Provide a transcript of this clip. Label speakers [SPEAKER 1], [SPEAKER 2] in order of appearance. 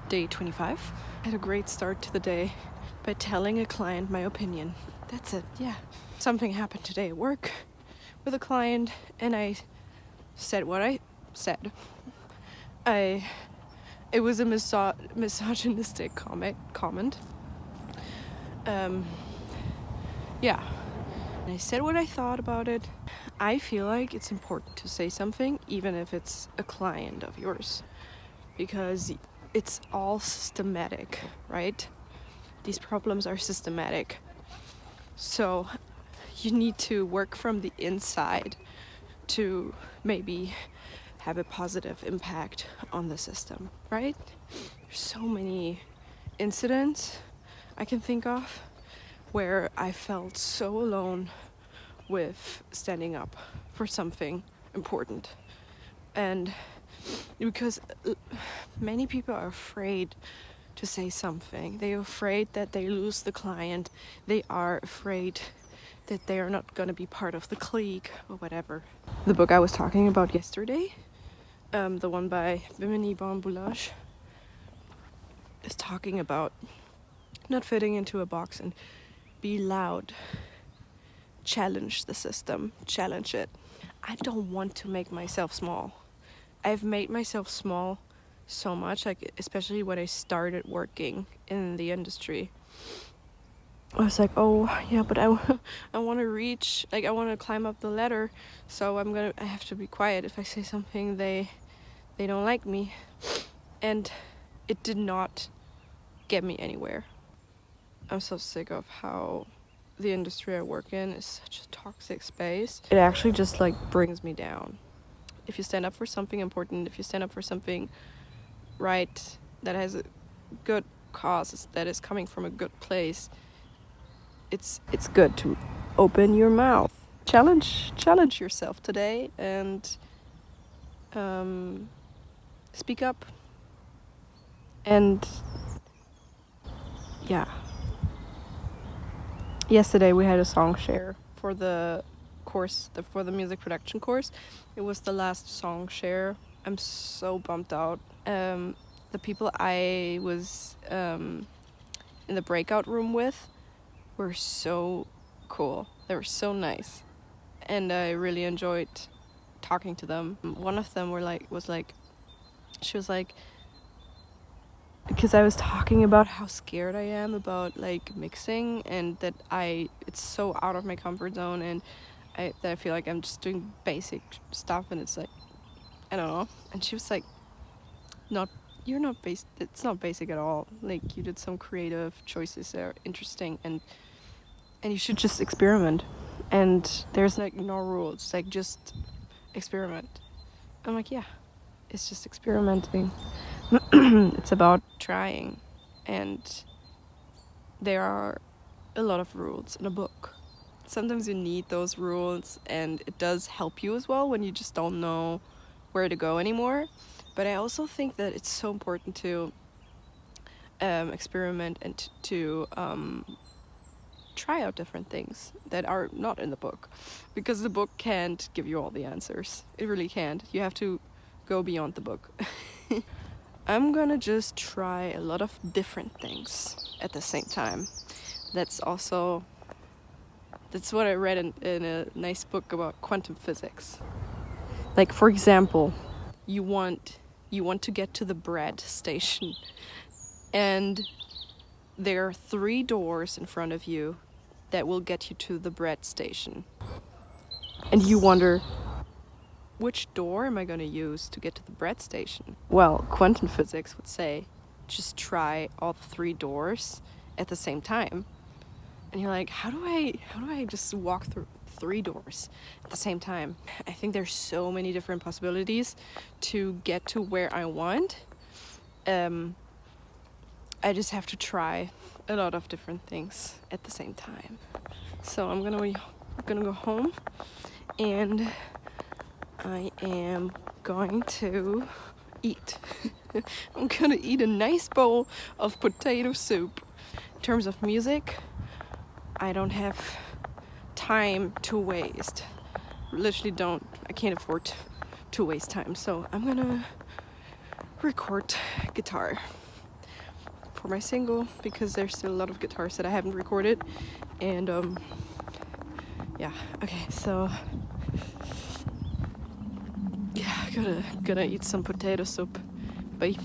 [SPEAKER 1] day 25. I had a great start to the day by telling a client my opinion. That's it, yeah. Something happened today at work with a client, and I said what I said. It was a misogynistic comment. Yeah. And I said what I thought about it. I feel like it's important to say something, even if it's a client of yours, because it's all systematic, right? These problems are systematic. So you need to work from the inside to maybe have a positive impact on the system, right? There's so many incidents I can think of where I felt so alone with standing up for something important. And because many people are afraid to say something. They're afraid that they lose the client. They are afraid that they are not going to be part of the clique or whatever. The book I was talking about yesterday, the one by Bimini Bon Boulage, is talking about not fitting into a box and be loud. Challenge the system, challenge it. I don't want to make myself small. I've made myself small so much, like especially when I started working in the industry. I was like, oh yeah, but I want to reach, like I want to climb up the ladder, so I have to be quiet. If I say something, they don't like me, and it did not get me anywhere. I'm so sick of how the industry I work in is such a toxic space. It actually just like brings me down. If you stand up for something important, if you stand up for something right, that has a good cause, that is coming from a good place, it's good to open your mouth. Challenge yourself today and speak up. And yeah. Yesterday we had a song share for the course, for the music production course. It was the last song share. I'm so bummed out. The people I was in the breakout room with were so cool. They were so nice, and I really enjoyed talking to them. One of them she was like, because I was talking about how scared I am about like mixing, and that it's so out of my comfort zone, and that I feel like I'm just doing basic stuff, and it's like, I don't know. And she was like, you're not basic. It's not basic at all. Like, you did some creative choices that are interesting, and you should just experiment. And there's like no rules. Like, just experiment. I'm like, yeah, it's just experimenting. It's about trying, and there are a lot of rules in a book. Sometimes you need those rules, and it does help you as well when you just don't know where to go anymore. But I also think that it's so important to experiment and to try out different things that are not in the book, because the book can't give you all the answers. It really can't. You have to go beyond the book. I'm gonna just try a lot of different things at the same time. That's what I read in a nice book about quantum physics. Like, for example, you want to get to the bread station, and there are 3 doors in front of you that will get you to the bread station. And you wonder, which door am I going to use to get to the bread station? Well, quantum physics would say, just try all the 3 doors at the same time. And you're like, how do I just walk through 3 doors at the same time? I think there's so many different possibilities to get to where I want. I just have to try a lot of different things at the same time. So I'm gonna go home, and I am going to eat. I'm gonna eat a nice bowl of potato soup. In terms of music, I don't have time to waste. Literally I can't afford to waste time. So I'm gonna record guitar. for my single, because there's still a lot of guitars that I haven't recorded. And yeah, okay, so yeah, gonna eat some potato soup. Bye.